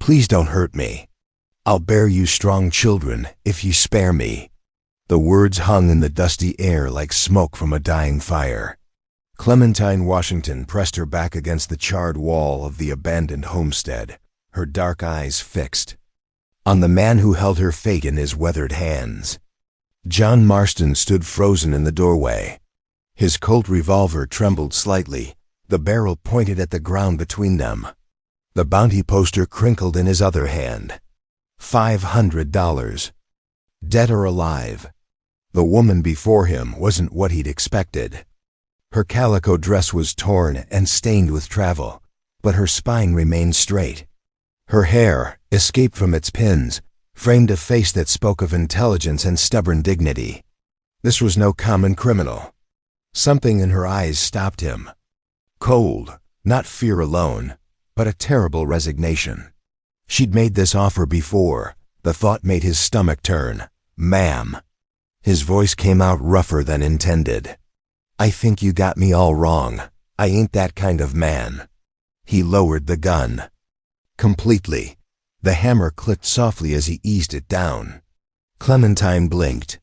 Please don't hurt me. I'll bear you strong children if you spare me." The words hung in the dusty air like smoke from a dying fire. Clementine Washington pressed her back against the charred wall of the abandoned homestead, her dark eyes fixed on the man who held her fate in his weathered hands. John Marston stood frozen in the doorway. His Colt revolver trembled slightly, the barrel pointed at the ground between them. The bounty poster crinkled in his other hand. $500. Dead or alive. The woman before him wasn't what he'd expected. Her calico dress was torn and stained with travel, but her spine remained straight. Her hair, escaped from its pins, framed a face that spoke of intelligence and stubborn dignity. This was no common criminal. Something in her eyes stopped him. Cold, not fear alone, but a terrible resignation. She'd made this offer before. The thought made his stomach turn. "Ma'am." His voice came out rougher than intended. "I think you got me all wrong. I ain't that kind of man." He lowered the gun. Completely. The hammer clicked softly as he eased it down. Clementine blinked.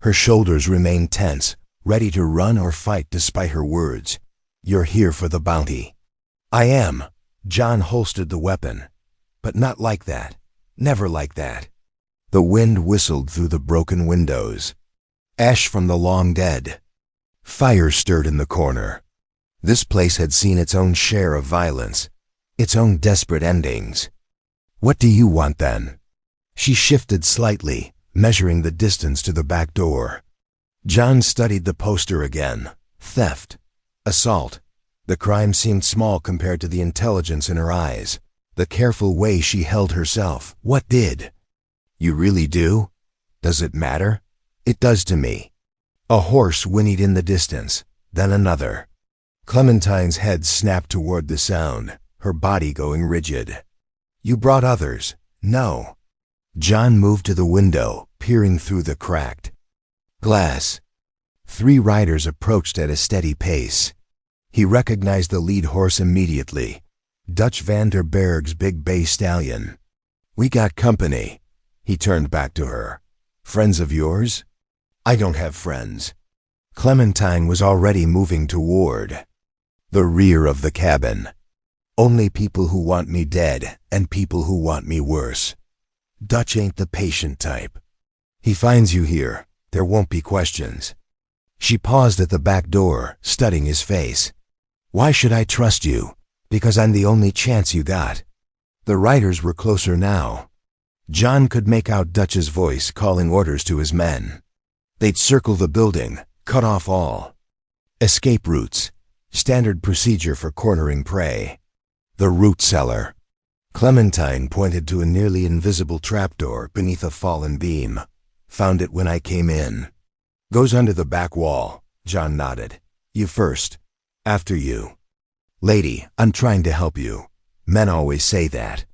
Her shoulders remained tense, ready to run or fight despite her words. "You're here for the bounty." "I am." John holstered the weapon. "But not like that. Never like that." The wind whistled through the broken windows. Ash from the long dead. Fire stirred in the corner. This place had seen its own share of violence, its own desperate endings. "What do you want then?" She shifted slightly, measuring the distance to the back door. John studied the poster again. Theft. Assault. The crime seemed small compared to the intelligence in her eyes, the careful way she held herself. What did? "You really do? Does it matter?" "It does to me." A horse whinnied in the distance, then another. Clementine's head snapped toward the sound, her body going rigid. "You brought others?" "No." John moved to the window, peering through the cracked glass. 3 riders approached at a steady pace. He recognized the lead horse immediately. Dutch van der Berg's big bay stallion. "We got company." He turned back to her. "Friends of yours?" "I don't have friends." Clementine was already moving toward the rear of the cabin. "Only people who want me dead and people who want me worse. Dutch ain't the patient type. He finds you here. There won't be questions." She paused at the back door, studying his face. "Why should I trust you? Because I'm the only chance you got." The riders were closer now. John could make out Dutch's voice calling orders to his men. They'd circle the building, cut off all escape routes, standard procedure for cornering prey. The root cellar. Clementine pointed to a nearly invisible trapdoor beneath a fallen beam. "Found it when I came in." "Goes under the back wall." John nodded. "You first." "After you." "Lady, I'm trying to help you. Men always say that."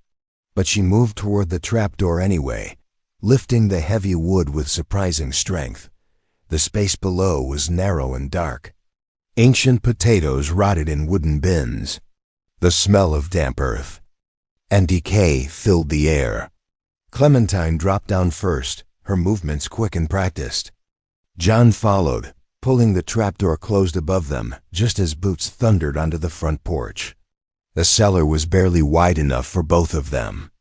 But she moved toward the trapdoor anyway, lifting the heavy wood with surprising strength. The space below was narrow and dark. Ancient potatoes rotted in wooden bins. The smell of damp earth and decay filled the air. Clementine dropped down first, her movements quick and practiced. John followed, pulling the trapdoor closed above them just as boots thundered onto the front porch. The cellar was barely wide enough for both of them.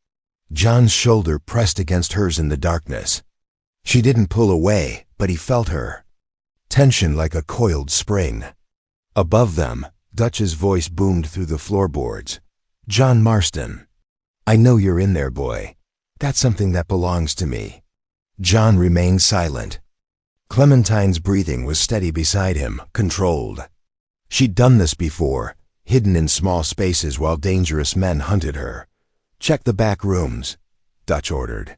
John's shoulder pressed against hers in the darkness. She didn't pull away, but he felt her. Tension like a coiled spring. Above them, Dutch's voice boomed through the floorboards. "John Marston. I know you're in there, boy. That's something that belongs to me." John remained silent. Clementine's breathing was steady beside him, controlled. She'd done this before, hidden in small spaces while dangerous men hunted her. "Check the back rooms," Dutch ordered.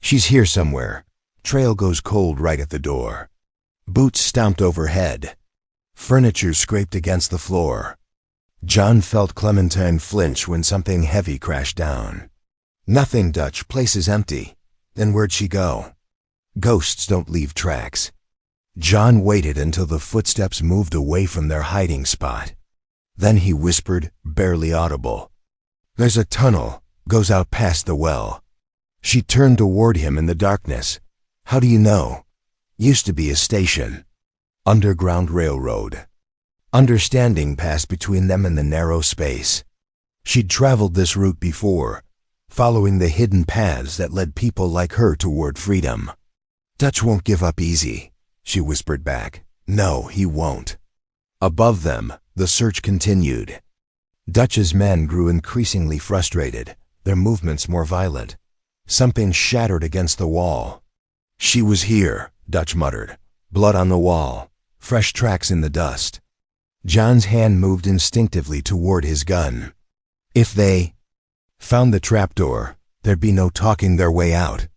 "She's here somewhere. Trail goes cold right at the door." Boots stomped overhead. Furniture scraped against the floor. John felt Clementine flinch when something heavy crashed down. "Nothing, Dutch. Place is empty." "Then where'd she go?" "Ghosts don't leave tracks." John waited until the footsteps moved away from their hiding spot. Then he whispered, barely audible, "There's a tunnel Goes out past the well. She turned toward him in the darkness. How do you know? Used to be a station. Underground railroad. Understanding passed between them in the narrow space. She'd traveled this route before, following the hidden paths that led people like her toward freedom. Dutch won't give up easy, she whispered back. No, he won't. Above them, the search continued. Dutch's men grew increasingly frustrated, their movements more violent. Something shattered against the wall. She was here, Dutch muttered. Blood on the wall, fresh tracks in the dust. John's hand moved instinctively toward his gun. If they found the trapdoor, there'd be no talking their way out.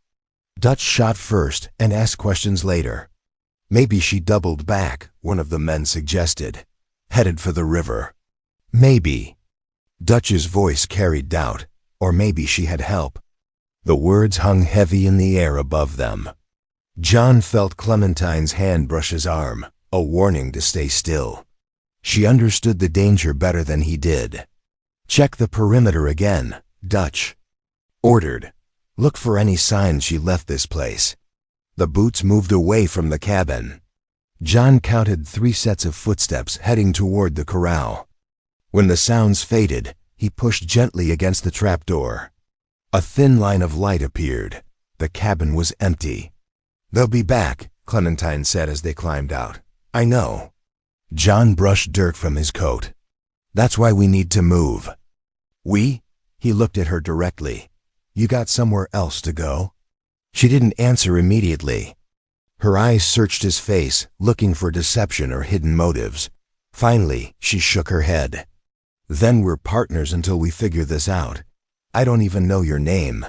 Dutch shot first and asked questions later. Maybe she doubled back, one of the men suggested. Headed for the river. Maybe. Dutch's voice carried doubt, or maybe she had help. The words hung heavy in the air above them. John felt Clementine's hand brush his arm, a warning to stay still. She understood the danger better than he did. Check the perimeter again, Dutch ordered. Look for any signs she left this place. The boots moved away from the cabin. John counted 3 sets of footsteps heading toward the corral. When the sounds faded, he pushed gently against the trapdoor. A thin line of light appeared. The cabin was empty. They'll be back, Clementine said as they climbed out. I know. John brushed dirt from his coat. That's why we need to move. We? He looked at her directly. You got somewhere else to go? She didn't answer immediately. Her eyes searched his face, looking for deception or hidden motives. Finally, she shook her head. Then we're partners until we figure this out. I don't even know your name.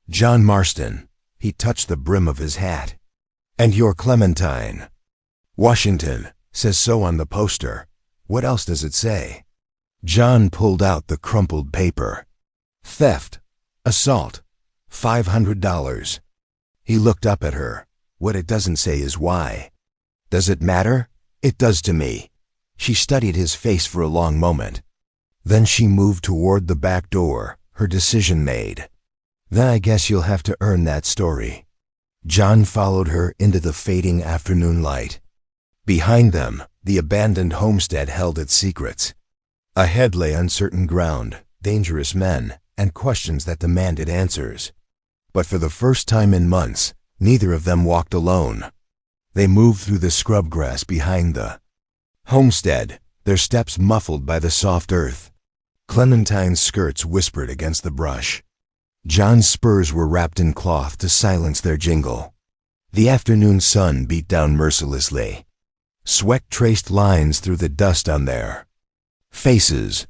John Marston. He touched the brim of his hat. And you're Clementine. Washington. Says so on the poster. What else does it say? John pulled out the crumpled paper. Theft. Assault. $500. He looked up at her. What it doesn't say is why. Does it matter? It does to me. She studied his face for a long moment. Then she moved toward the back door, her decision made. Then I guess you'll have to earn that story. John followed her into the fading afternoon light. Behind them, the abandoned homestead held its secrets. Ahead lay uncertain ground, dangerous men, and questions that demanded answers. But for the first time in months, neither of them walked alone. They moved through the scrub grass behind the homestead, their steps muffled by the soft earth. Clementine's skirts whispered against the brush. John's spurs were wrapped in cloth to silence their jingle. The afternoon sun beat down mercilessly. Sweat traced lines through the dust on their faces.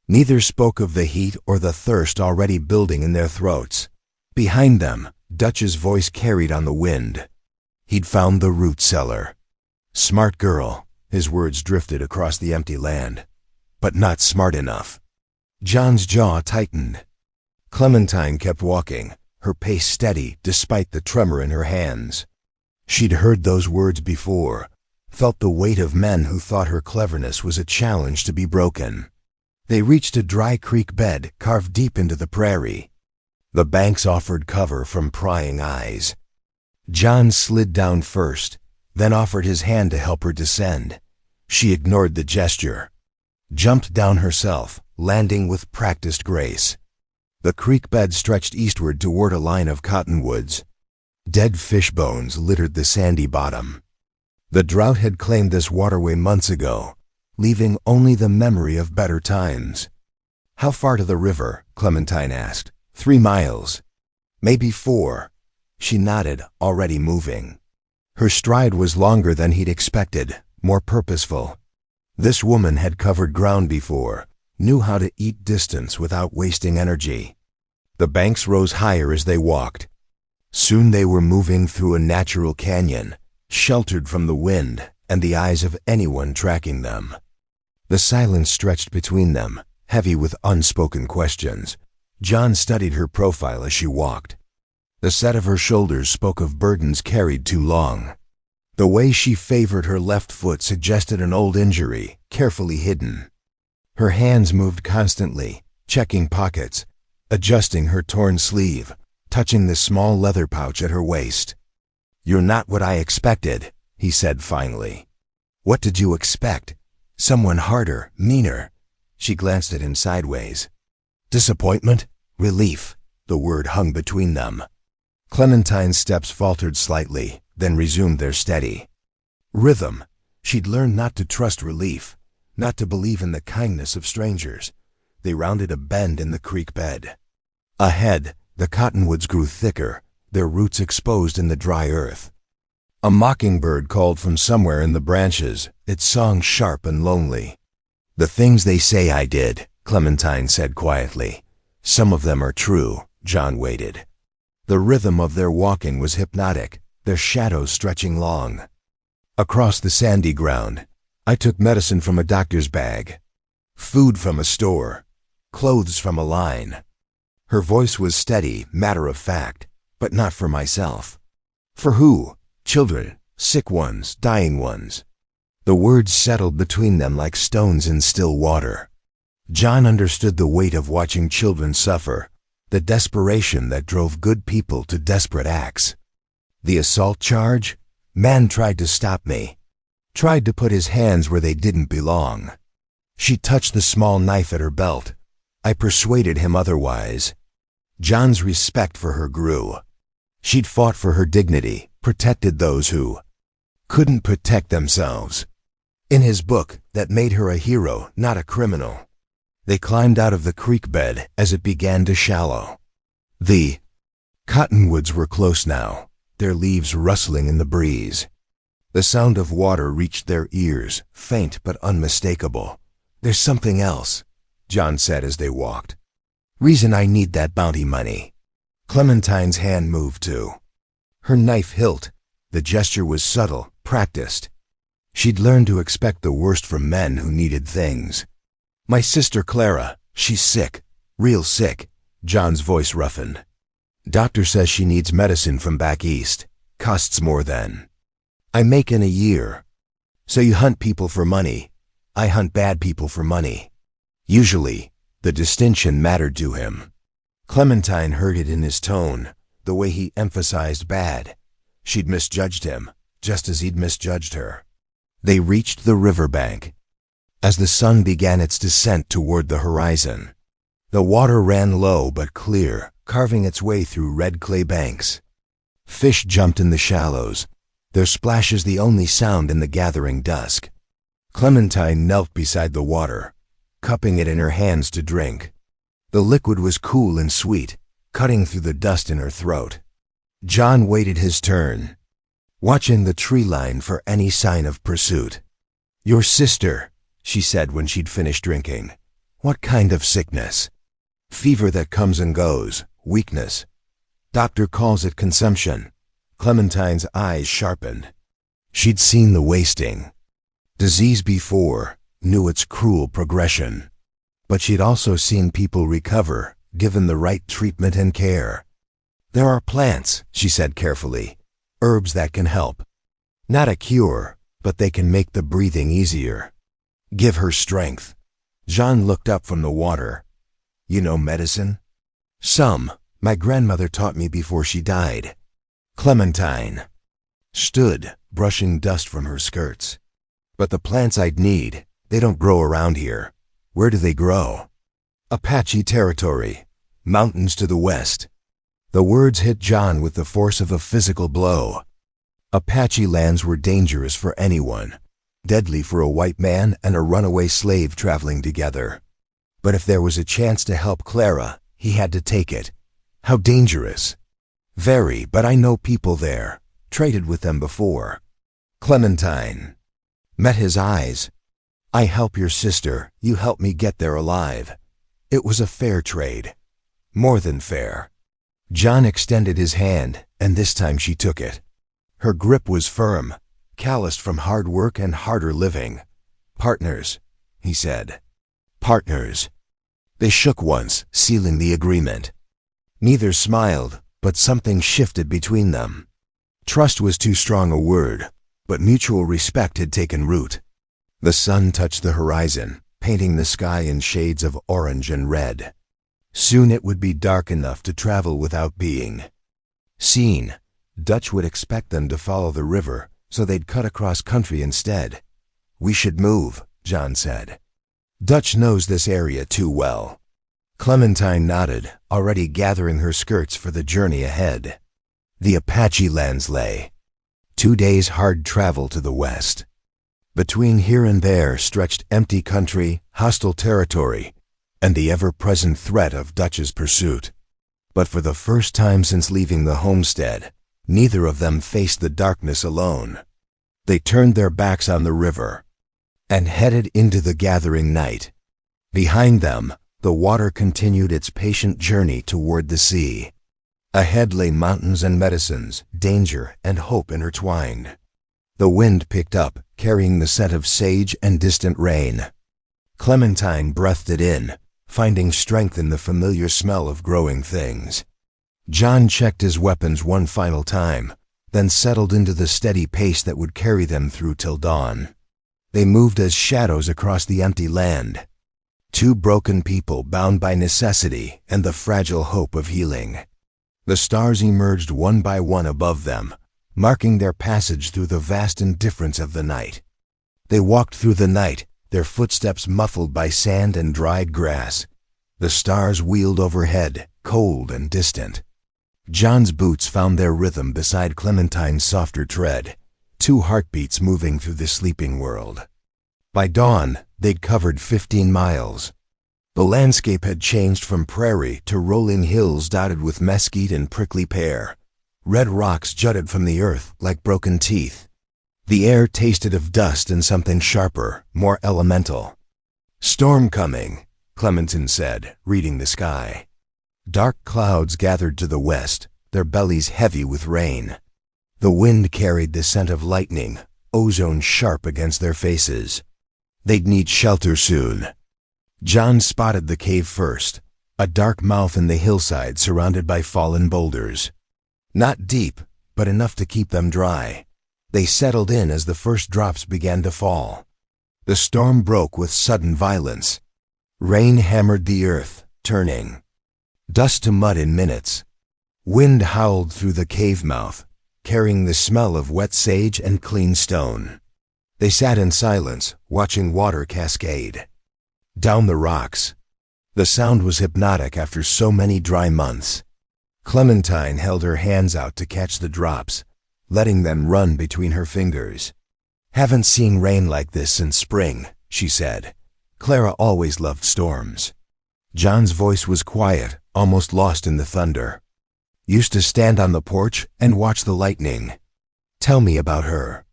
Neither spoke of the heat or the thirst already building in their throats. Behind them, Dutch's voice carried on the wind. He'd found the root cellar. Smart girl, his words drifted across the empty land. But not smart enough. John's jaw tightened. Clementine kept walking, her pace steady despite the tremor in her hands. She'd heard those words before, felt the weight of men who thought her cleverness was a challenge to be broken. They reached a dry creek bed carved deep into the prairie. The banks offered cover from prying eyes. John slid down first, then offered his hand to help her descend. She ignored the gesture. Jumped down herself, landing with practiced grace. The creek bed stretched eastward toward a line of cottonwoods. Dead fish bones littered the sandy bottom. The drought had claimed this waterway months ago, leaving only the memory of better times. How far to the river? Clementine asked. 3 miles. Maybe 4. She nodded, already moving. Her stride was longer than he'd expected, more purposeful. This woman had covered ground before, knew how to eat distance without wasting energy. The banks rose higher as they walked. Soon they were moving through a natural canyon, sheltered from the wind and the eyes of anyone tracking them. The silence stretched between them, heavy with unspoken questions. John studied her profile as she walked. The set of her shoulders spoke of burdens carried too long. The way she favored her left foot suggested an old injury, carefully hidden. Her hands moved constantly, checking pockets, adjusting her torn sleeve, touching the small leather pouch at her waist. "You're not what I expected," he said finally. "What did you expect? Someone harder, meaner?" She glanced at him sideways. Disappointment? Relief. The word hung between them. Clementine's steps faltered slightly, then resumed their steady rhythm. She'd learned not to trust relief, not to believe in the kindness of strangers. They rounded a bend in the creek bed. Ahead, the cottonwoods grew thicker, their roots exposed in the dry earth. A mockingbird called from somewhere in the branches, its song sharp and lonely. "The things they say I did," Clementine said quietly. "Some of them are true." John waited. The rhythm of their walking was hypnotic, their shadows stretching long. Across the sandy ground, I took medicine from a doctor's bag, food from a store, clothes from a line. Her voice was steady, matter-of-fact, but not for myself. For who? Children, sick ones, dying ones. The words settled between them like stones in still water. John understood the weight of watching children suffer, the desperation that drove good people to desperate acts. The assault charge? Man tried to stop me. Tried to put his hands where they didn't belong. She touched the small knife at her belt. I persuaded him otherwise. John's respect for her grew. She'd fought for her dignity, protected those who couldn't protect themselves. In his book, that made her a hero, not a criminal. They climbed out of the creek bed as it began to shallow. The cottonwoods were close now, their leaves rustling in the breeze. The sound of water reached their ears, faint but unmistakable. "There's something else," John said as they walked. "Reason I need that bounty money." Clementine's hand moved too. Her knife hilt. The gesture was subtle, practiced. She'd learned to expect the worst from men who needed things. "My sister Clara, she's sick, real sick." John's voice roughened. "Doctor says she needs medicine from back east. Costs more than I make in a year. So you hunt people for money. I hunt bad people for money." Usually, the distinction mattered to him. Clementine heard it in his tone, the way he emphasized bad. She'd misjudged him, just as he'd misjudged her. They reached the riverbank. As the sun began its descent toward the horizon, the water ran low but clear, carving its way through red clay banks. Fish jumped in the shallows, their splashes the only sound in the gathering dusk. Clementine knelt beside the water, cupping it in her hands to drink. The liquid was cool and sweet, cutting through the dust in her throat. John waited his turn, watching the tree line for any sign of pursuit. "Your sister," she said when she'd finished drinking. "What kind of sickness?" "Fever that comes and goes, weakness. Doctor calls it consumption." Clementine's eyes sharpened. She'd seen the wasting disease before, knew its cruel progression. But she'd also seen people recover, given the right treatment and care. "There are plants," she said carefully, "herbs that can help. Not a cure, but they can make the breathing easier. Give her strength." Jean looked up from the water. "You know medicine?" "Some. My grandmother taught me before she died." Clementine stood, brushing dust from her skirts. "But the plants I'd need, they don't grow around here. Where do they grow?" "Apache territory. Mountains to the west." The words hit John with the force of a physical blow. Apache lands were dangerous for anyone, deadly for a white man and a runaway slave traveling together. But if there was a chance to help Clara, he had to take it. "How dangerous?" "Very, but I know people there. Traded with them before." Clementine met his eyes. "I help your sister, you help me get there alive. It was a fair trade. More than fair." John extended his hand, and this time she took it. Her grip was firm, calloused from hard work and harder living. "Partners," he said. "Partners." They shook once, sealing the agreement. Neither smiled, but something shifted between them. Trust was too strong a word, but mutual respect had taken root. The sun touched the horizon, painting the sky in shades of orange and red. Soon it would be dark enough to travel without being seen. Dutch would expect them to follow the river, so they'd cut across country instead. "We should move," John said. "Dutch knows this area too well." Clementine nodded, already gathering her skirts for the journey ahead. The Apache lands lay. 2 days' hard travel to the west. Between here and there stretched empty country, hostile territory, and the ever-present threat of Dutch's pursuit. But for the first time since leaving the homestead, neither of them faced the darkness alone. They turned their backs on the river and headed into the gathering night. Behind them, the water continued its patient journey toward the sea. Ahead lay mountains and medicines, danger and hope intertwined. The wind picked up, carrying the scent of sage and distant rain. Clementine breathed it in, finding strength in the familiar smell of growing things. John checked his weapons one final time, then settled into the steady pace that would carry them through till dawn. They moved as shadows across the empty land. Two broken people bound by necessity and the fragile hope of healing. The stars emerged one by one above them, marking their passage through the vast indifference of the night. They walked through the night, their footsteps muffled by sand and dried grass. The stars wheeled overhead, cold and distant. John's boots found their rhythm beside Clementine's softer tread, two heartbeats moving through the sleeping world. By dawn, they'd covered 15 miles. The landscape had changed from prairie to rolling hills dotted with mesquite and prickly pear. Red rocks jutted from the earth like broken teeth. The air tasted of dust and something sharper, more elemental. "Storm coming," Clementine said, reading the sky. Dark clouds gathered to the west, their bellies heavy with rain. The wind carried the scent of lightning, ozone sharp against their faces. They'd need shelter soon. John spotted the cave first, a dark mouth in the hillside surrounded by fallen boulders. Not deep, but enough to keep them dry. They settled in as the first drops began to fall. The storm broke with sudden violence. Rain hammered the earth, turning dust to mud in minutes. Wind howled through the cave mouth, carrying the smell of wet sage and clean stone. They sat in silence, watching water cascade down the rocks. The sound was hypnotic after so many dry months. Clementine held her hands out to catch the drops, letting them run between her fingers. "Haven't seen rain like this since spring," she said. "Clara always loved storms." John's voice was quiet, almost lost in the thunder. "Used to stand on the porch and watch the lightning." "Tell me about her."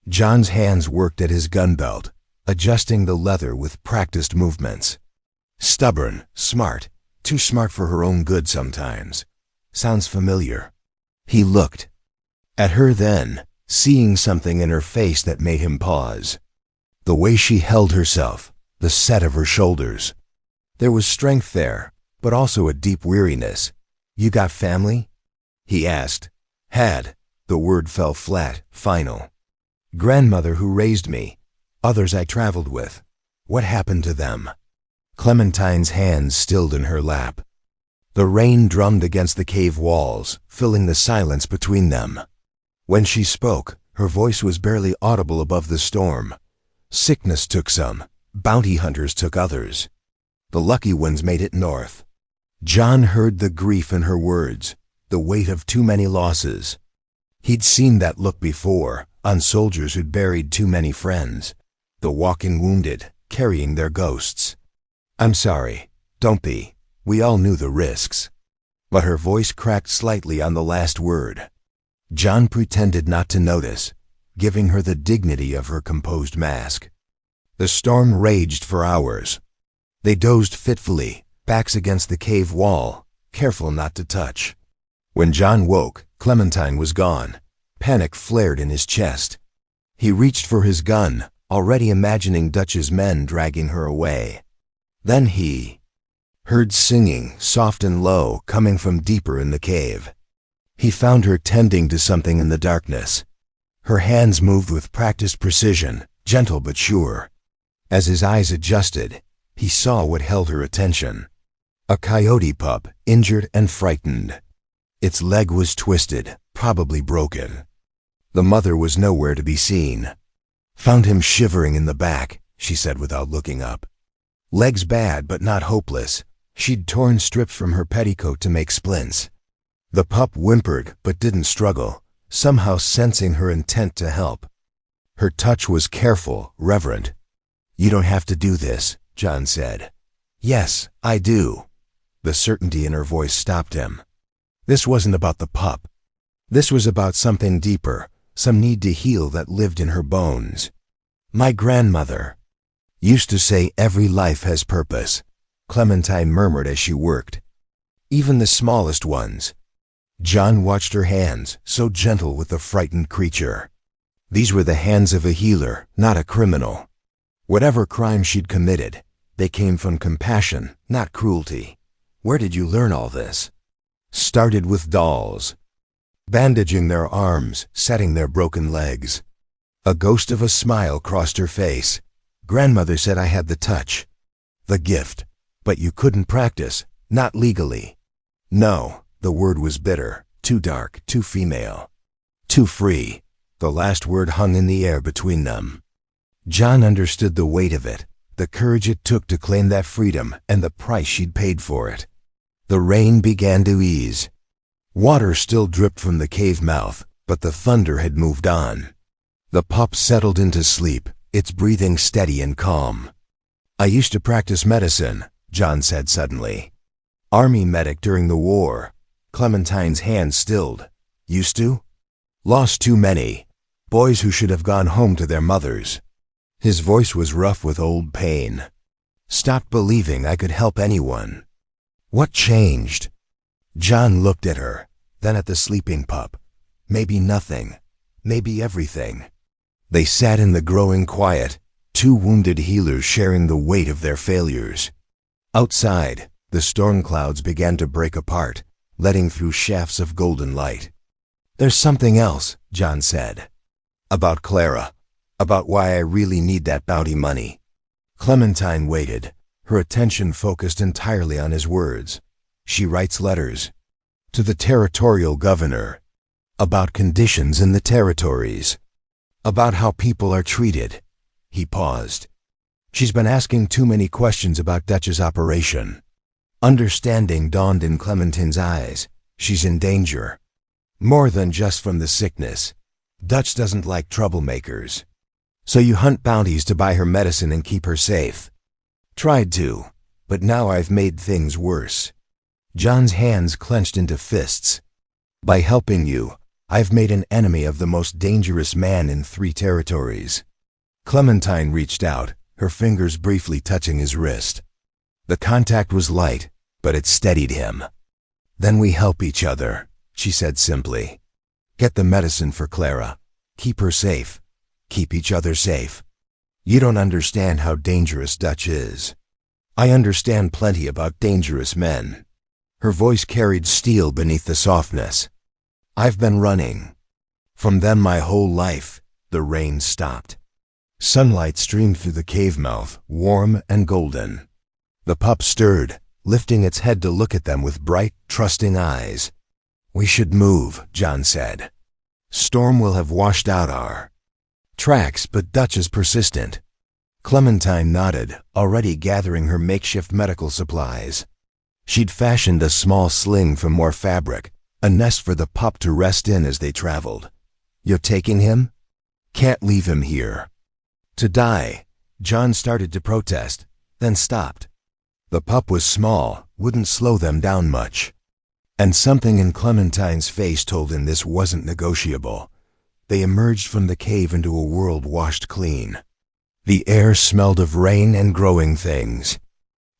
John's hands worked at his gun belt, adjusting the leather with practiced movements. "Stubborn, smart, too smart for her own good sometimes. Sounds familiar." He looked at her then, seeing something in her face that made him pause. The way she held herself, the set of her shoulders. There was strength there, but also a deep weariness. "You got family?" he asked. "Had." The word fell flat, final. "Grandmother who raised me. Others I traveled with. What happened to them?" Clementine's hands stilled in her lap. The rain drummed against the cave walls, filling the silence between them. When she spoke, her voice was barely audible above the storm. "Sickness took some. Bounty hunters took others. The lucky ones made it north." John heard the grief in her words, the weight of too many losses. He'd seen that look before, on soldiers who'd buried too many friends. The walking wounded, carrying their ghosts. "I'm sorry. Don't be. We all knew the risks." But her voice cracked slightly on the last word. John pretended not to notice, giving her the dignity of her composed mask. The storm raged for hours. They dozed fitfully, backs against the cave wall, careful not to touch. When John woke, Clementine was gone. Panic flared in his chest. He reached for his gun, already imagining Dutch's men dragging her away. Then he heard singing, soft and low, coming from deeper in the cave. He found her tending to something in the darkness. Her hands moved with practiced precision, gentle but sure. As his eyes adjusted, he saw what held her attention. A coyote pup, injured and frightened. Its leg was twisted, probably broken. The mother was nowhere to be seen. Found him shivering in the back, she said without looking up. Legs bad but not hopeless. She'd torn strips from her petticoat to make splints. The pup whimpered but didn't struggle, somehow sensing her intent to help. Her touch was careful, reverent. "You don't have to do this," John said. "Yes, I do." The certainty in her voice stopped him. This wasn't about the pup. This was about something deeper, some need to heal that lived in her bones. "My grandmother used to say every life has purpose," Clementine murmured as she worked. "Even the smallest ones." John watched her hands, so gentle with the frightened creature. These were the hands of a healer, not a criminal. Whatever crime she'd committed, they came from compassion, not cruelty. "Where did you learn all this?" "Started with dolls. Bandaging their arms, setting their broken legs." A ghost of a smile crossed her face. "Grandmother said I had the touch. The gift. But you couldn't practice, not legally." "No." The word was bitter, too dark, too female. Too free. The last word hung in the air between them. John understood the weight of it, the courage it took to claim that freedom and the price she'd paid for it. The rain began to ease. Water still dripped from the cave mouth, but the thunder had moved on. The pup settled into sleep, its breathing steady and calm. "I used to practice medicine," John said suddenly. "Army medic during the war." Clementine's hand stilled. "Used to?" "Lost too many. Boys who should have gone home to their mothers." His voice was rough with old pain. "Stopped believing I could help anyone." "What changed?" John looked at her, then at the sleeping pup. Maybe nothing, maybe everything. They sat in the growing quiet, two wounded healers sharing the weight of their failures. Outside, the storm clouds began to break apart, letting through shafts of golden light. "There's something else," John said. "About Clara. About why I really need that bounty money." Clementine waited, her attention focused entirely on his words. "She writes letters. To the territorial governor. About conditions in the territories. About how people are treated." He paused. "She's been asking too many questions about Dutch's operation." Understanding dawned in Clementine's eyes. She's in danger. More than just from the sickness. Dutch doesn't like troublemakers. "So you hunt bounties to buy her medicine and keep her safe." "Tried to, but now I've made things worse." John's hands clenched into fists. "By helping you, I've made an enemy of the most dangerous man in 3 territories." Clementine reached out, her fingers briefly touching his wrist. The contact was light, but it steadied him. "Then we help each other," she said simply. "Get the medicine for Clara. Keep her safe. Keep each other safe. You don't understand how dangerous Dutch is. I understand plenty about dangerous men." Her voice carried steel beneath the softness. "I've been running from them my whole life." The rain stopped. Sunlight streamed through the cave mouth, warm and golden. The pup stirred, lifting its head to look at them with bright, trusting eyes. "We should move," John said. "Storm will have washed out our tracks, but Dutch is persistent." Clementine nodded, already gathering her makeshift medical supplies. She'd fashioned a small sling from more fabric, a nest for the pup to rest in as they traveled. "You're taking him?" "Can't leave him here." "To die." John started to protest, then stopped. The pup was small, wouldn't slow them down much. And something in Clementine's face told him this wasn't negotiable. They emerged from the cave into a world washed clean. The air smelled of rain and growing things.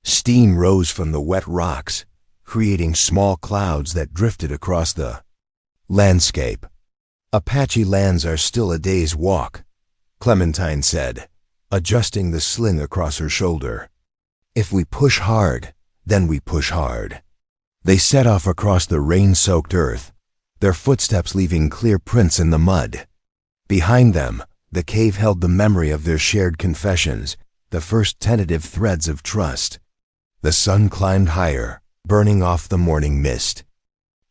Steam rose from the wet rocks, creating small clouds that drifted across the landscape. "Apache lands are still a day's walk," Clementine said, adjusting the sling across her shoulder. "If we push hard, then we push hard." They set off across the rain-soaked earth, their footsteps leaving clear prints in the mud. Behind them, the cave held the memory of their shared confessions, the first tentative threads of trust. The sun climbed higher, burning off the morning mist.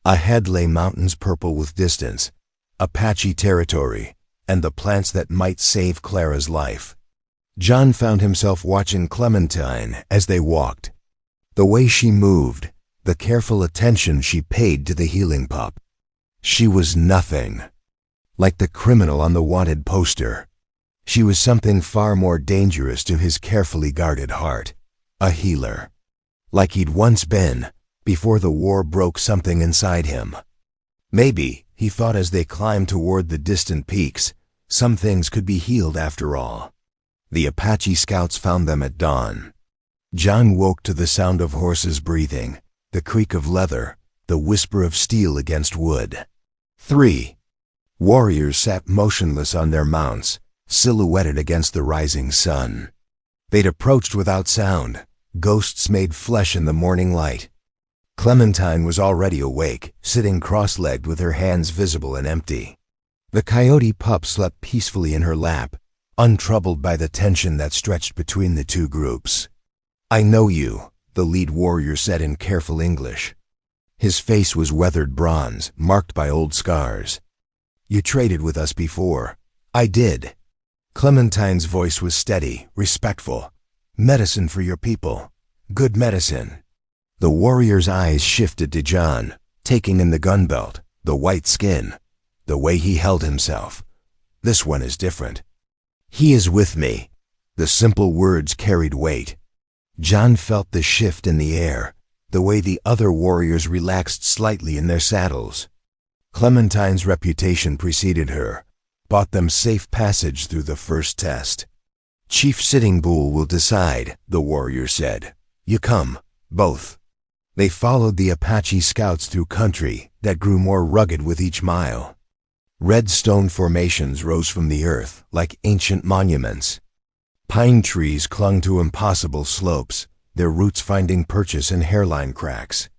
Ahead lay mountains purple with distance, Apache territory, and the plants that might save Clara's life. John found himself watching Clementine as they walked. The way she moved, the careful attention she paid to the healing pup. She was nothing. Like the criminal on the wanted poster. She was something far more dangerous to his carefully guarded heart. A healer. Like he'd once been, before the war broke something inside him. Maybe, he thought as they climbed toward the distant peaks, some things could be healed after all. The Apache scouts found them at dawn. John woke to the sound of horses breathing, the creak of leather, the whisper of steel against wood. 3 warriors sat motionless on their mounts, silhouetted against the rising sun. They'd approached without sound, ghosts made flesh in the morning light. Clementine was already awake, sitting cross-legged with her hands visible and empty. The coyote pup slept peacefully in her lap, untroubled by the tension that stretched between the two groups. "I know you," the lead warrior said in careful English. His face was weathered bronze, marked by old scars. "You traded with us before." "I did." Clementine's voice was steady, respectful. "Medicine for your people. Good medicine." The warrior's eyes shifted to John, taking in the gun belt, the white skin, the way he held himself. "This one is different. He is with me." The simple words carried weight. John felt the shift in the air, the way the other warriors relaxed slightly in their saddles. Clementine's reputation preceded her, bought them safe passage through the first test. "Chief Sitting Bull will decide," the warrior said. "You come, both." They followed the Apache scouts through country that grew more rugged with each mile. Red stone formations rose from the earth like ancient monuments. Pine trees clung to impossible slopes, their roots finding purchase in hairline cracks.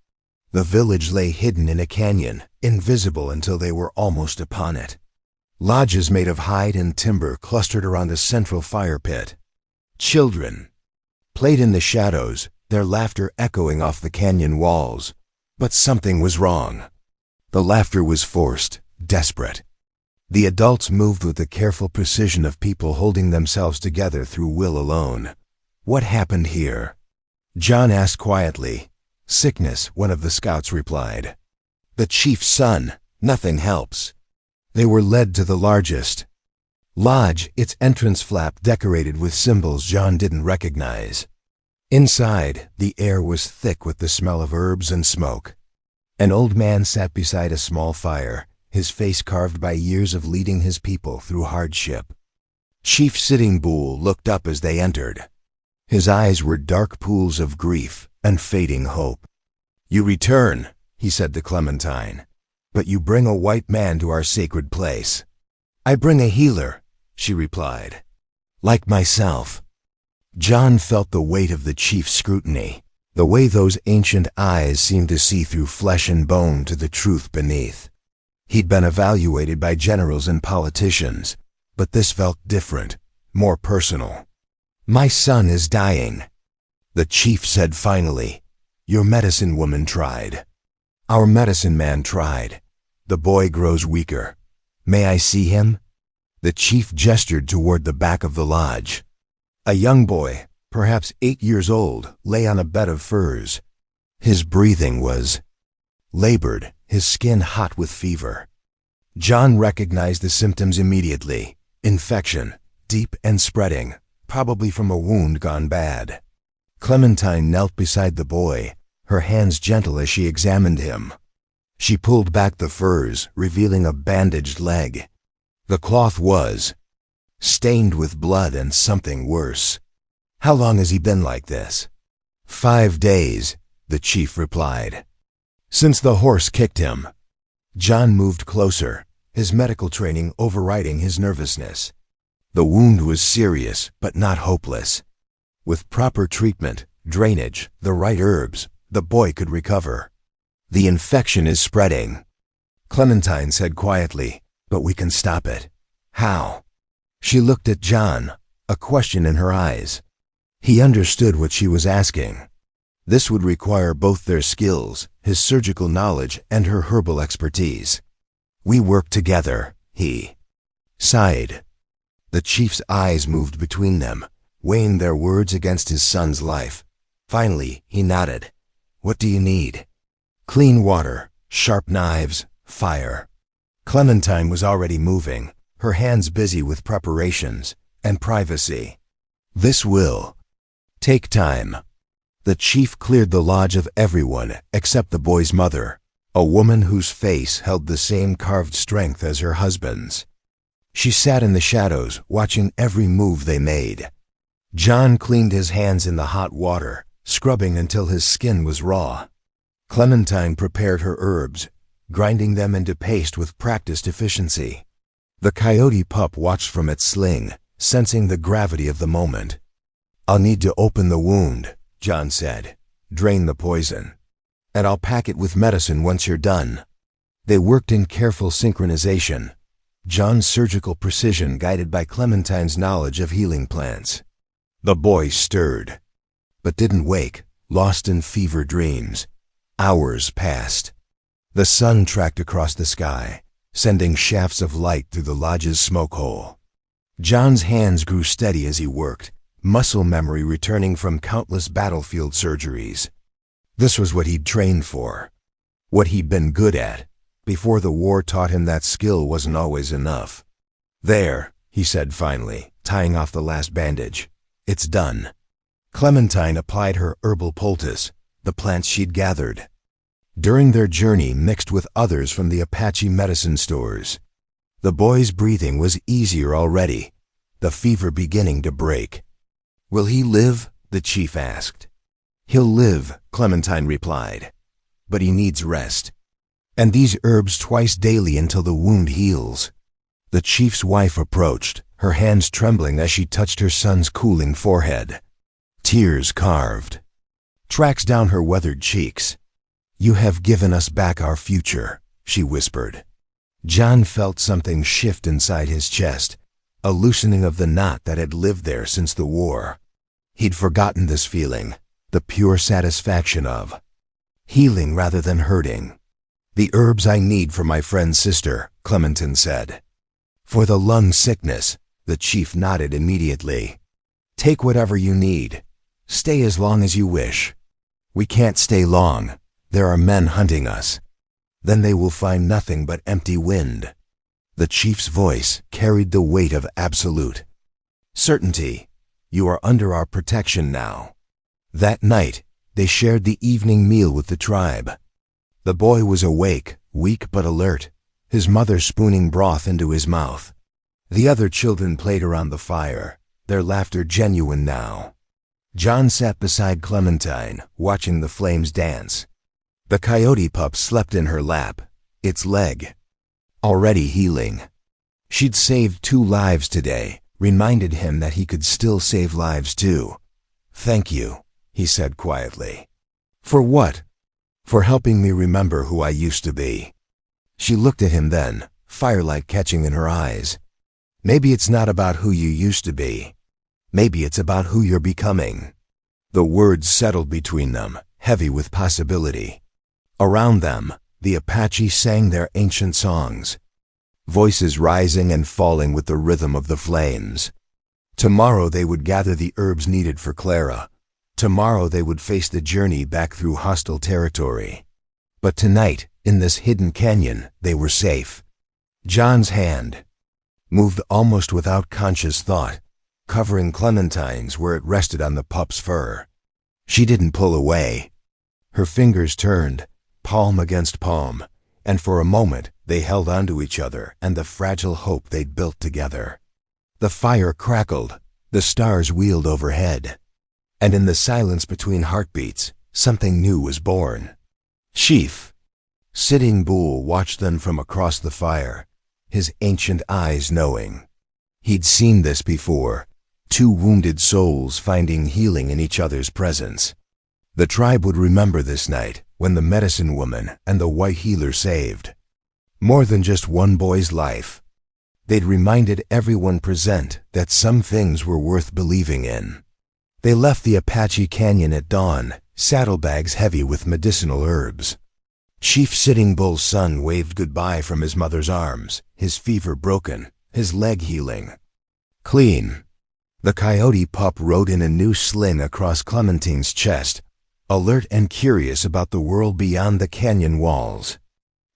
The village lay hidden in a canyon, invisible until they were almost upon it. Lodges made of hide and timber clustered around a central fire pit. Children played in the shadows, their laughter echoing off the canyon walls. But something was wrong. The laughter was forced, desperate. The adults moved with the careful precision of people holding themselves together through will alone. "What happened here?" John asked quietly. "Sickness," one of the scouts replied. "The chief's son. Nothing helps." They were led to the largest lodge, its entrance flap decorated with symbols John didn't recognize. Inside, the air was thick with the smell of herbs and smoke. An old man sat beside a small fire, his face carved by years of leading his people through hardship. Chief Sitting Bull looked up as they entered. His eyes were dark pools of grief and fading hope. "You return," he said to Clementine, "but you bring a white man to our sacred place." "I bring a healer," she replied. "Like myself." John felt the weight of the chief's scrutiny, the way those ancient eyes seemed to see through flesh and bone to the truth beneath. He'd been evaluated by generals and politicians, but this felt different, more personal. "My son is dying," the chief said finally. "Your medicine woman tried. Our medicine man tried. The boy grows weaker. May I see him?" The chief gestured toward the back of the lodge. A young boy, perhaps 8 years old, lay on a bed of furs. His breathing was labored, his skin hot with fever. John recognized the symptoms immediately. Infection, deep and spreading, probably from a wound gone bad. Clementine knelt beside the boy, her hands gentle as she examined him. She pulled back the furs, revealing a bandaged leg. The cloth was stained with blood and something worse. "How long has he been like this?" "5 days," the chief replied. "Since the horse kicked him." John moved closer, his medical training overriding his nervousness. The wound was serious, but not hopeless. With proper treatment, drainage, the right herbs, the boy could recover. "The infection is spreading," Clementine said quietly, "but we can stop it." "How?" She looked at John, a question in her eyes. He understood what she was asking. This would require both their skills, his surgical knowledge, and her herbal expertise. "We work together," he sighed. The chief's eyes moved between them, weighing their words against his son's life. Finally, he nodded. "What do you need?" "Clean water, sharp knives, fire." Clementine was already moving, her hands busy with preparations, and privacy. "This will take time." The chief cleared the lodge of everyone except the boy's mother, a woman whose face held the same carved strength as her husband's. She sat in the shadows, watching every move they made. John cleaned his hands in the hot water, scrubbing until his skin was raw. Clementine prepared her herbs, grinding them into paste with practiced efficiency. The coyote pup watched from its sling, sensing the gravity of the moment. "I'll need to open the wound," John said. "Drain the poison. And I'll pack it with medicine once you're done." They worked in careful synchronization, John's surgical precision guided by Clementine's knowledge of healing plants. The boy stirred, but didn't wake, lost in fever dreams. Hours passed. The sun tracked across the sky, sending shafts of light through the lodge's smoke hole. John's hands grew steady as he worked, muscle memory returning from countless battlefield surgeries. This was what he'd trained for, what he'd been good at, before the war taught him that skill wasn't always enough. "There," he said finally, tying off the last bandage. "It's done." Clementine applied her herbal poultice, the plants she'd gathered during their journey mixed with others from the Apache medicine stores. The boy's breathing was easier already, the fever beginning to break. "Will he live?" the chief asked. "He'll live," Clementine replied, "but he needs rest. And these herbs twice daily until the wound heals." The chief's wife approached, her hands trembling as she touched her son's cooling forehead. Tears carved tracks down her weathered cheeks. "You have given us back our future," she whispered. John felt something shift inside his chest, a loosening of the knot that had lived there since the war. He'd forgotten this feeling, the pure satisfaction of healing rather than hurting. "The herbs I need for my friend's sister," Clementine said. "For the lung sickness," the chief nodded immediately. "Take whatever you need. Stay as long as you wish." "We can't stay long. There are men hunting us. Then they will find nothing but empty wind." The chief's voice carried the weight of absolute certainty. "You are under our protection now." That night, they shared the evening meal with the tribe. The boy was awake, weak but alert, his mother spooning broth into his mouth. The other children played around the fire, their laughter genuine now. John sat beside Clementine, watching the flames dance. The coyote pup slept in her lap, its leg already healing. She'd saved 2 lives today, reminded him that he could still save lives too. "Thank you," he said quietly. "For what?" "For helping me remember who I used to be." She looked at him then, firelight catching in her eyes. "Maybe it's not about who you used to be. Maybe it's about who you're becoming." The words settled between them, heavy with possibility. Around them, the Apache sang their ancient songs, voices rising and falling with the rhythm of the flames. Tomorrow they would gather the herbs needed for Clara. Tomorrow they would face the journey back through hostile territory. But tonight, in this hidden canyon, they were safe. John's hand moved almost without conscious thought, covering Clementine's where it rested on the pup's fur. She didn't pull away. Her fingers turned, palm against palm, and for a moment they held onto each other and the fragile hope they'd built together. The fire crackled, the stars wheeled overhead, and in the silence between heartbeats, something new was born. Chief Sitting Bull watched them from across the fire, his ancient eyes knowing. He'd seen this before, 2 wounded souls finding healing in each other's presence. The tribe would remember this night when the medicine woman and the white healer saved more than just one boy's life. They'd reminded everyone present that some things were worth believing in. They left the Apache Canyon at dawn, saddlebags heavy with medicinal herbs. Chief Sitting Bull's son waved goodbye from his mother's arms, his fever broken, his leg healing. Clean. The coyote pup rode in a new sling across Clementine's chest, alert and curious about the world beyond the canyon walls.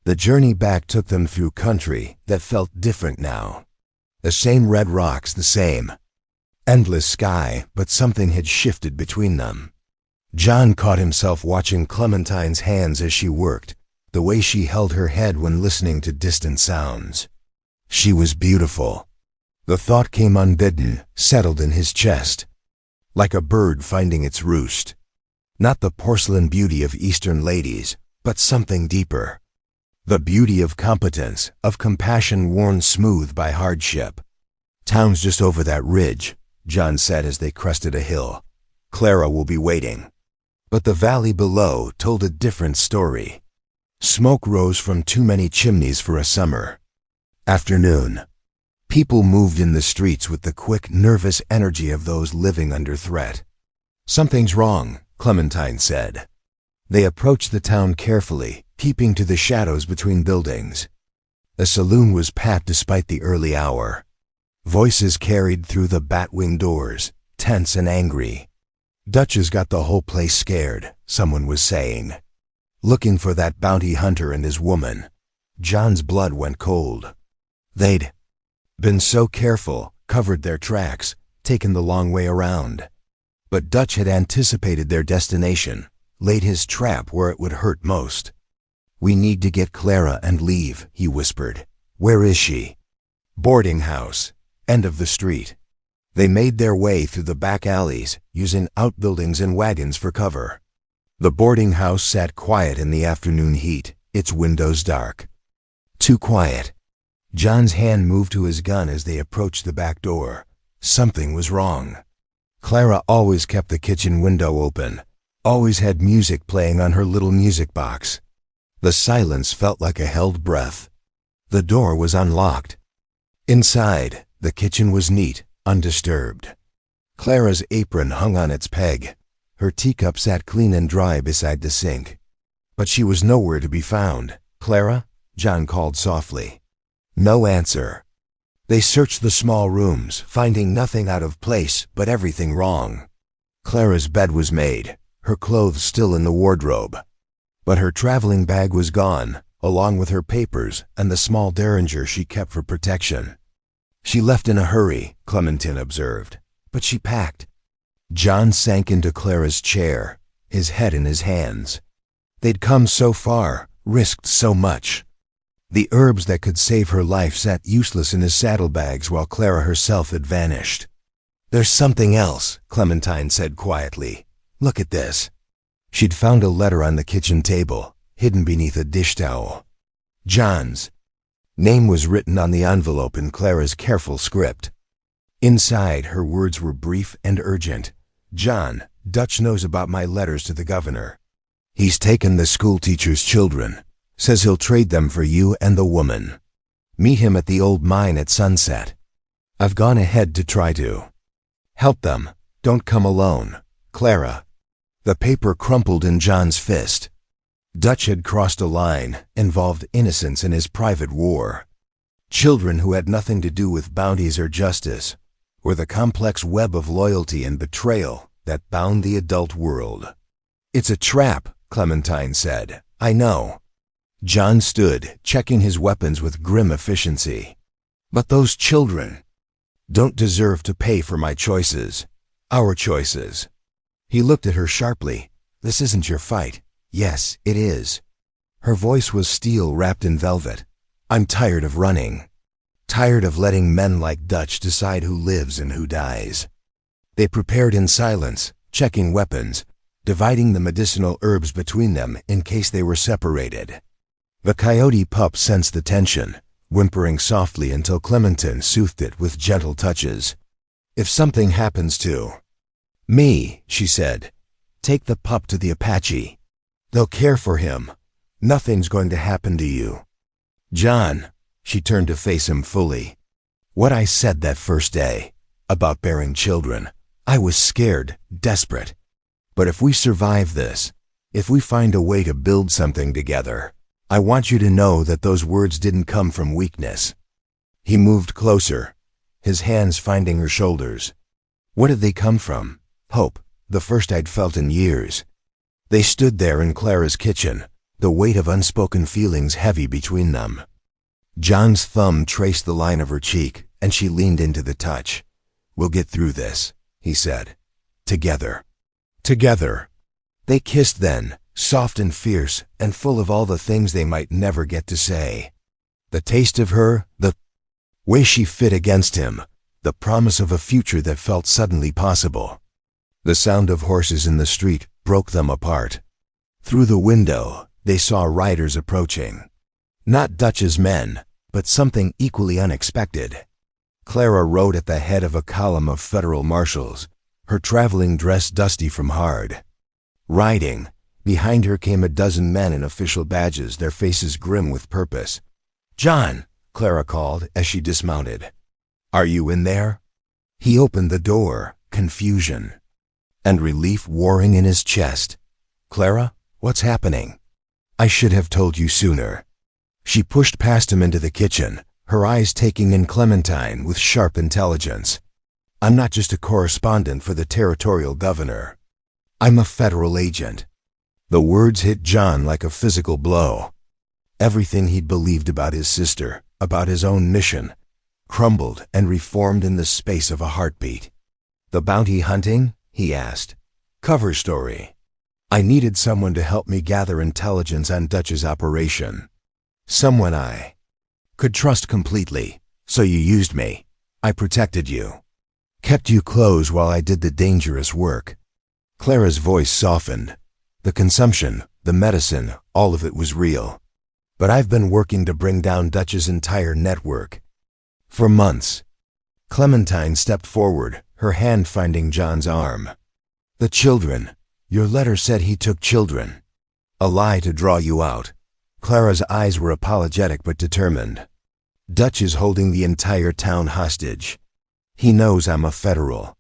The journey back took them through country that felt different now. The same red rocks, the same endless sky, but something had shifted between them. John caught himself watching Clementine's hands as she worked, the way she held her head when listening to distant sounds. She was beautiful. The thought came unbidden, settled in his chest, like a bird finding its roost. Not the porcelain beauty of Eastern ladies, but something deeper. The beauty of competence, of compassion worn smooth by hardship. "Town's just over that ridge," John said as they crested a hill. "Clara will be waiting." But the valley below told a different story. Smoke rose from too many chimneys for a summer afternoon. People moved in the streets with the quick, nervous energy of those living under threat. "Something's wrong," Clementine said. They approached the town carefully, keeping to the shadows between buildings. The saloon was packed despite the early hour. Voices carried through the bat-wing doors, tense and angry. "Dutch has got the whole place scared," someone was saying. "Looking for that bounty hunter and his woman." John's blood went cold. They'd been so careful, covered their tracks, taken the long way around. But Dutch had anticipated their destination, laid his trap where it would hurt most. "We need to get Clara and leave," he whispered. "Where is she?" "Boarding house. End of the street." They made their way through the back alleys, using outbuildings and wagons for cover. The boarding house sat quiet in the afternoon heat, its windows dark. Too quiet. John's hand moved to his gun as they approached the back door. Something was wrong. Clara always kept the kitchen window open, always had music playing on her little music box. The silence felt like a held breath. The door was unlocked. Inside, the kitchen was neat, undisturbed. Clara's apron hung on its peg. Her teacup sat clean and dry beside the sink. But she was nowhere to be found. "Clara?" John called softly. No answer. They searched the small rooms, finding nothing out of place, but everything wrong. Clara's bed was made, her clothes still in the wardrobe. But her traveling bag was gone, along with her papers and the small derringer she kept for protection. "She left in a hurry," Clementine observed, "but she packed." John sank into Clara's chair, his head in his hands. They'd come so far, risked so much. The herbs that could save her life sat useless in his saddlebags while Clara herself had vanished. "There's something else," Clementine said quietly. "Look at this." She'd found a letter on the kitchen table, hidden beneath a dish towel. John's name was written on the envelope in Clara's careful script. Inside, her words were brief and urgent. "John, Dutch knows about my letters to the governor. He's taken the schoolteacher's children. Says he'll trade them for you and the woman. Meet him at the old mine at sunset. I've gone ahead to try to help them. Don't come alone. Clara." The paper crumpled in John's fist. Dutch had crossed a line, involved innocents in his private war. Children who had nothing to do with bounties or justice, or the complex web of loyalty and betrayal that bound the adult world. "It's a trap," Clementine said. "I know." John stood, checking his weapons with grim efficiency. "But those children don't deserve to pay for my choices. Our choices." He looked at her sharply. "This isn't your fight." "Yes, it is." Her voice was steel wrapped in velvet. "I'm tired of running. Tired of letting men like Dutch decide who lives and who dies." They prepared in silence, checking weapons, dividing the medicinal herbs between them in case they were separated. The coyote pup sensed the tension, whimpering softly until Clementine soothed it with gentle touches. "If something happens to me," she said, "take the pup to the Apache. They'll care for him. Nothing's going to happen to you." "John," she turned to face him fully, "what I said that first day, about bearing children, I was scared, desperate. But if we survive this, if we find a way to build something together, I want you to know that those words didn't come from weakness. He moved closer, his hands finding her shoulders. What did they come from? Hope, the first I'd felt in years. They stood there in Clara's kitchen, the weight of unspoken feelings heavy between them. John's thumb traced the line of her cheek, and she leaned into the touch. "We'll get through this," he said. "Together." Together. They kissed then, soft and fierce, and full of all the things they might never get to say. The taste of her, the way she fit against him, the promise of a future that felt suddenly possible. The sound of horses in the street broke them apart. Through the window, they saw riders approaching. Not Dutch's men, but something equally unexpected. Clara rode at the head of a column of federal marshals, her traveling dress dusty from hard. Riding, behind her came a dozen men in official badges, their faces grim with purpose. "John," Clara called as she dismounted. "Are you in there?" He opened the door, confusion and relief warring in his chest. "Clara, what's happening?" "I should have told you sooner." She pushed past him into the kitchen, her eyes taking in Clementine with sharp intelligence. "I'm not just a correspondent for the territorial governor. I'm a federal agent." The words hit John like a physical blow. Everything he'd believed about his sister, about his own mission, crumbled and reformed in the space of a heartbeat. "The bounty hunting?" he asked. "Cover story. I needed someone to help me gather intelligence on Dutch's operation. Someone I could trust completely. So you used me. I protected you. Kept you close while I did the dangerous work." Clara's voice softened. The consumption, the medicine, all of it was real. "But I've been working to bring down Dutch's entire network. For months." Clementine stepped forward, her hand finding John's arm. "The children. Your letter said he took children." "A lie to draw you out." Clara's eyes were apologetic but determined. "Dutch is holding the entire town hostage. He knows I'm a federal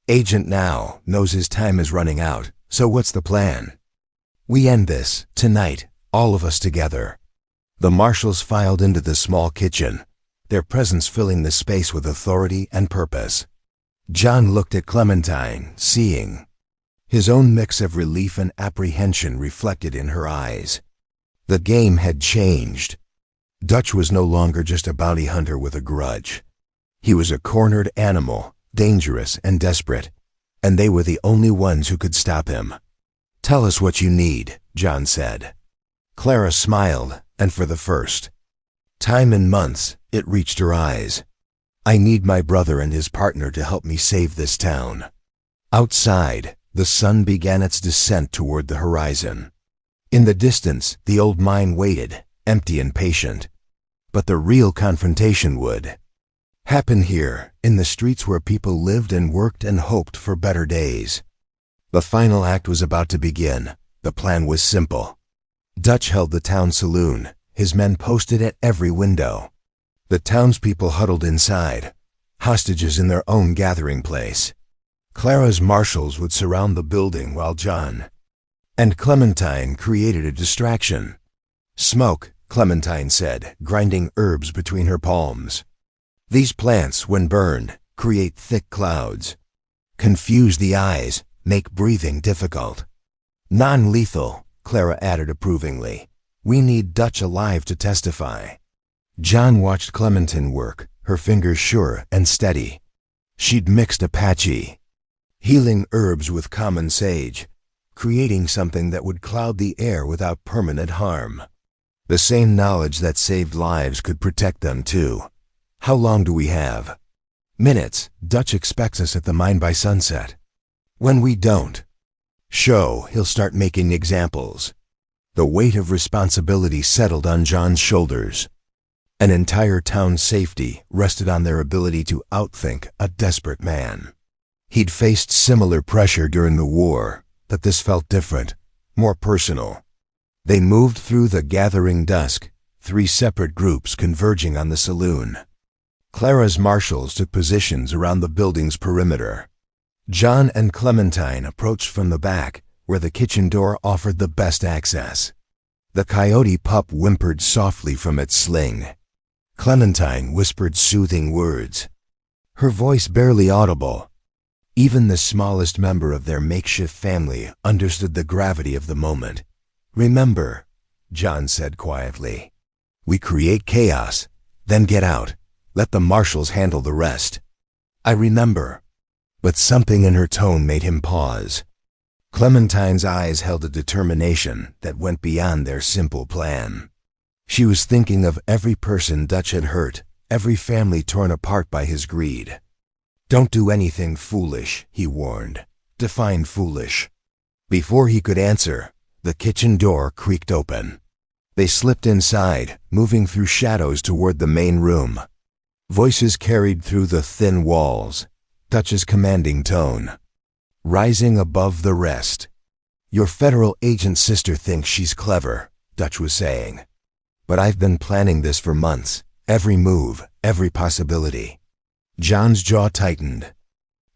agent now, knows his time is running out, so what's the plan?" "We end this, tonight, all of us together." The marshals filed into the small kitchen, their presence filling the space with authority and purpose. John looked at Clementine, seeing his own mix of relief and apprehension reflected in her eyes. The game had changed. Dutch was no longer just a bounty hunter with a grudge. He was a cornered animal, dangerous and desperate, and they were the only ones who could stop him. "Tell us what you need," John said. Clara smiled, and for the first time in months, it reached her eyes. "I need my brother and his partner to help me save this town." Outside, the sun began its descent toward the horizon. In the distance, the old mine waited, empty and patient. But the real confrontation would happen here, in the streets where people lived and worked and hoped for better days. The final act was about to begin. The plan was simple. Dutch held the town saloon, his men posted at every window. The townspeople huddled inside, hostages in their own gathering place. Clara's marshals would surround the building while John and Clementine created a distraction. "Smoke," Clementine said, grinding herbs between her palms. "These plants, when burned, create thick clouds. Confuse the eyes, make breathing difficult." "Non-lethal," Clara added approvingly. "We need Dutch alive to testify." John watched Clementine work, her fingers sure and steady. She'd mixed Apache healing herbs with common sage, creating something that would cloud the air without permanent harm. The same knowledge that saved lives could protect them too. "How long do we have?" "Minutes. Dutch expects us at the mine by sunset." "When we don't show, he'll start making examples." The weight of responsibility settled on John's shoulders. An entire town's safety rested on their ability to outthink a desperate man. He'd faced similar pressure during the war, but this felt different, more personal. They moved through the gathering dusk, 3 separate groups converging on the saloon. Clara's marshals took positions around the building's perimeter. John and Clementine approached from the back, where the kitchen door offered the best access. The coyote pup whimpered softly from its sling. Clementine whispered soothing words, her voice barely audible. Even the smallest member of their makeshift family understood the gravity of the moment. "Remember," John said quietly, "we create chaos, then get out. Let the marshals handle the rest." "I remember." But something in her tone made him pause. Clementine's eyes held a determination that went beyond their simple plan. She was thinking of every person Dutch had hurt, every family torn apart by his greed. "Don't do anything foolish," he warned. "Define foolish." Before he could answer, the kitchen door creaked open. They slipped inside, moving through shadows toward the main room. Voices carried through the thin walls, Dutch's commanding tone, rising above the rest. "Your federal agent sister thinks she's clever," Dutch was saying. "But I've been planning this for months, every move, every possibility." John's jaw tightened.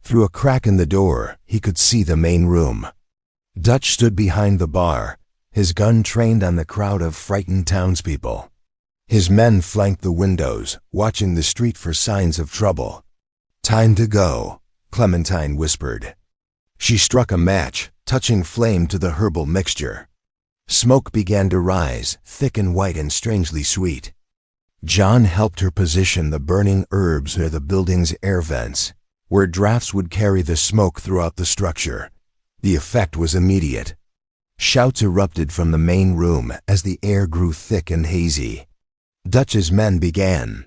Through a crack in the door, he could see the main room. Dutch stood behind the bar, his gun trained on the crowd of frightened townspeople. His men flanked the windows, watching the street for signs of trouble. "Time to go," Clementine whispered. She struck a match, touching flame to the herbal mixture. Smoke began to rise, thick and white and strangely sweet. John helped her position the burning herbs near the building's air vents, where drafts would carry the smoke throughout the structure. The effect was immediate. Shouts erupted from the main room as the air grew thick and hazy. Dutch's men began,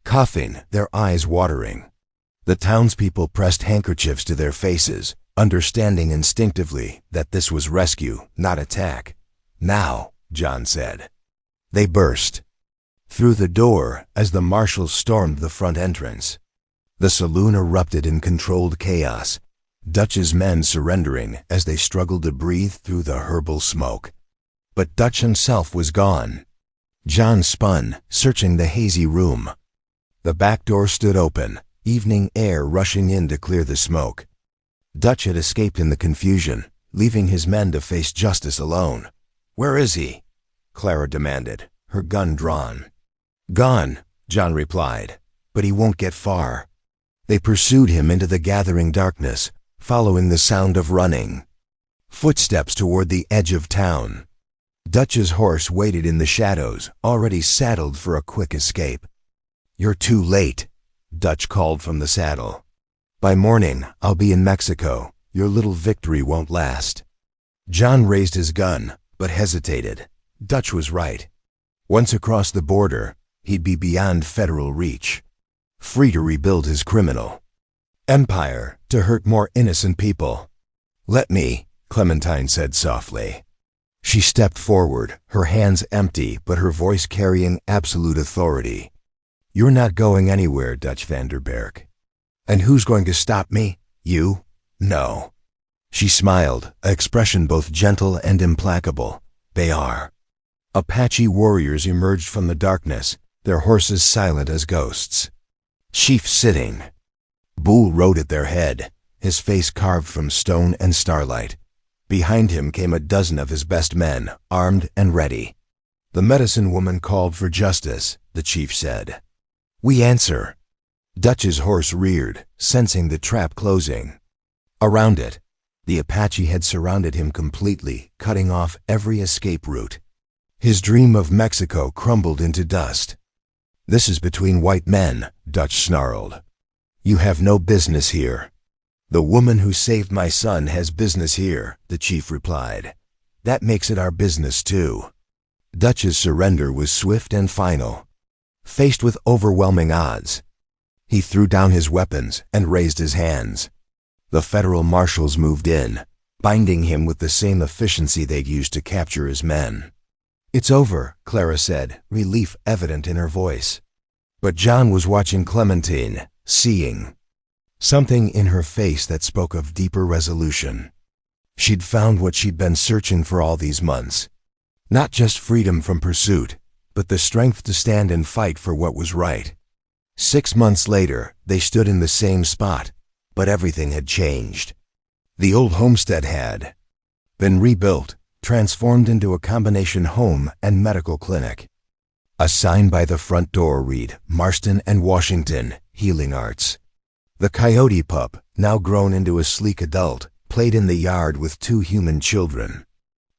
coughing, their eyes watering. The townspeople pressed handkerchiefs to their faces, understanding instinctively that this was rescue, not attack. "Now," John said. They burst through the door as the marshals stormed the front entrance. The saloon erupted in controlled chaos, Dutch's men surrendering as they struggled to breathe through the herbal smoke. But Dutch himself was gone. John spun, searching the hazy room. The back door stood open, evening air rushing in to clear the smoke. Dutch had escaped in the confusion, leaving his men to face justice alone. "Where is he?" Clara demanded, her gun drawn. "Gone," John replied, "but he won't get far." They pursued him into the gathering darkness, following the sound of running. Footsteps toward the edge of town. Dutch's horse waited in the shadows, already saddled for a quick escape. "You're too late," Dutch called from the saddle. "By morning, I'll be in Mexico. Your little victory won't last." John raised his gun, but hesitated. Dutch was right. Once across the border, he'd be beyond federal reach, free to rebuild his criminal empire, to hurt more innocent people. "Let me," Clementine said softly. She stepped forward, her hands empty but her voice carrying absolute authority. "You're not going anywhere, Dutch Vanderberg. And who's going to stop me? You? No." She smiled, an expression both gentle and implacable. "They are." Apache warriors emerged from the darkness, their horses silent as ghosts. Chief sitting. Bull rode at their head, his face carved from stone and starlight. Behind him came a dozen of his best men, armed and ready. "The medicine woman called for justice," the chief said. "We answer." Dutch's horse reared, sensing the trap closing. Around it, the Apache had surrounded him completely, cutting off every escape route. His dream of Mexico crumbled into dust. "This is between white men," Dutch snarled. "You have no business here." "The woman who saved my son has business here," the chief replied. "That makes it our business too." Dutch's surrender was swift and final. Faced with overwhelming odds, he threw down his weapons and raised his hands. The federal marshals moved in, binding him with the same efficiency they'd used to capture his men. "It's over," Clara said, relief evident in her voice. But John was watching Clementine, seeing something in her face that spoke of deeper resolution. She'd found what she'd been searching for all these months. Not just freedom from pursuit, but the strength to stand and fight for what was right. 6 months later, they stood in the same spot, But everything had changed. The old homestead had been rebuilt, transformed into a combination home and medical clinic. A sign by the front door read, "Marston and Washington, Healing Arts." The coyote pup, now grown into a sleek adult, played in the yard with two human children.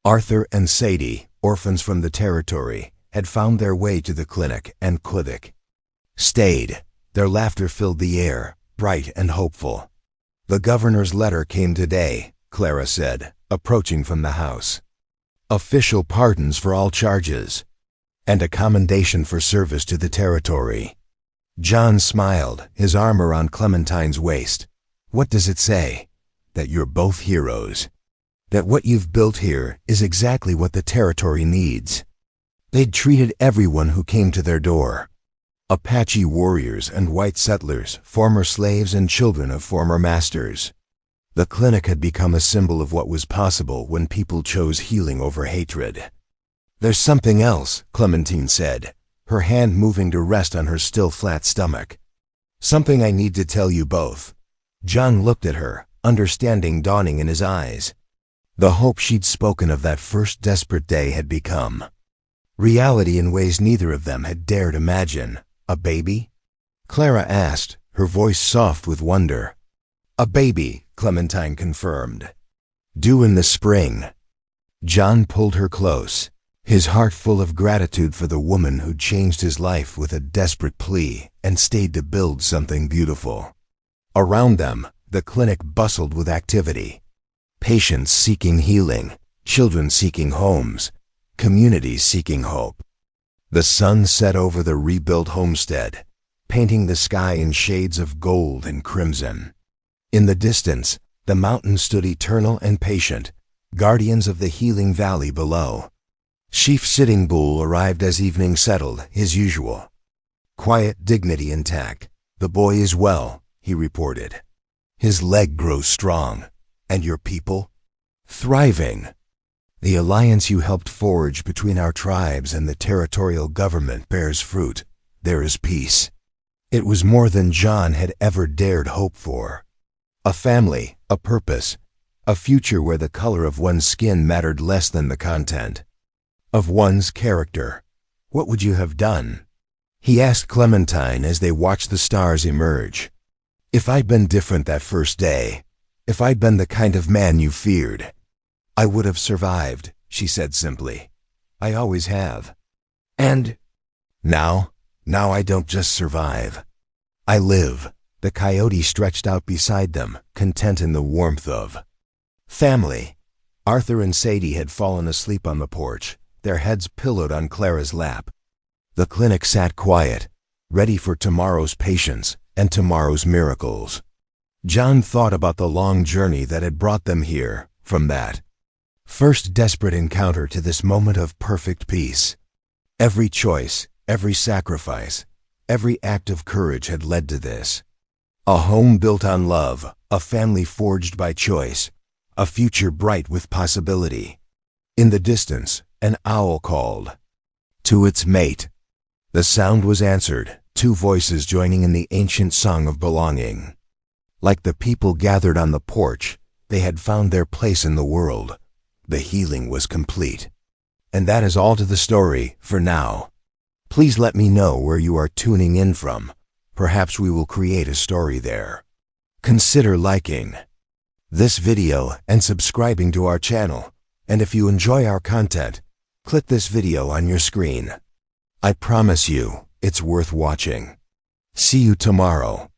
Arthur and Sadie, orphans from the territory, had found their way to the clinic and stayed. Their laughter filled the air, bright and hopeful. "The governor's letter came today," Clara said, approaching from the house. "Official pardons for all charges, and a commendation for service to the territory." John smiled, his arm around Clementine's waist. "What does it say?" "That you're both heroes. That what you've built here is exactly what the territory needs." They'd treated everyone who came to their door. Apache warriors and white settlers, former slaves and children of former masters. The clinic had become a symbol of what was possible when people chose healing over hatred. "There's something else," Clementine said, her hand moving to rest on her still flat stomach. "Something I need to tell you both." John looked at her, understanding dawning in his eyes. The hope she'd spoken of that first desperate day had become reality in ways neither of them had dared imagine. "A baby?" Clara asked, her voice soft with wonder. "A baby," Clementine confirmed. "Due in the spring." John pulled her close, his heart full of gratitude for the woman who'd changed his life with a desperate plea and stayed to build something beautiful. Around them, the clinic bustled with activity. Patients seeking healing, children seeking homes, communities seeking hope. The sun set over the rebuilt homestead, painting the sky in shades of gold and crimson. In the distance, the mountains stood eternal and patient, guardians of the healing valley below. Chief Sitting Bull arrived as evening settled, his usual quiet dignity intact. "The boy is well," he reported. "His leg grows strong. And your people?" "Thriving. The alliance you helped forge between our tribes and the territorial government bears fruit. There is peace." It was more than John had ever dared hope for. A family, a purpose, a future where the color of one's skin mattered less than the content of one's character. "What would you have done?" he asked Clementine as they watched the stars emerge. "If I'd been different that first day, if I'd been the kind of man you feared, I would have survived," she said simply. "I always have. And now I don't just survive. I live." The coyote stretched out beside them, content in the warmth of family. Arthur and Sadie had fallen asleep on the porch, their heads pillowed on Clara's lap. The clinic sat quiet, ready for tomorrow's patients and tomorrow's miracles. John thought about the long journey that had brought them here, from that first desperate encounter to this moment of perfect peace. Every choice, every sacrifice, every act of courage had led to this. A home built on love, a family forged by choice, a future bright with possibility. In the distance, an owl called to its mate. The sound was answered, two voices joining in the ancient song of belonging. Like the people gathered on the porch, they had found their place in the world. The healing was complete. And that is all to the story, for now. Please let me know where you are tuning in from. Perhaps we will create a story there. Consider liking this video and subscribing to our channel. And if you enjoy our content, click this video on your screen. I promise you, it's worth watching. See you tomorrow.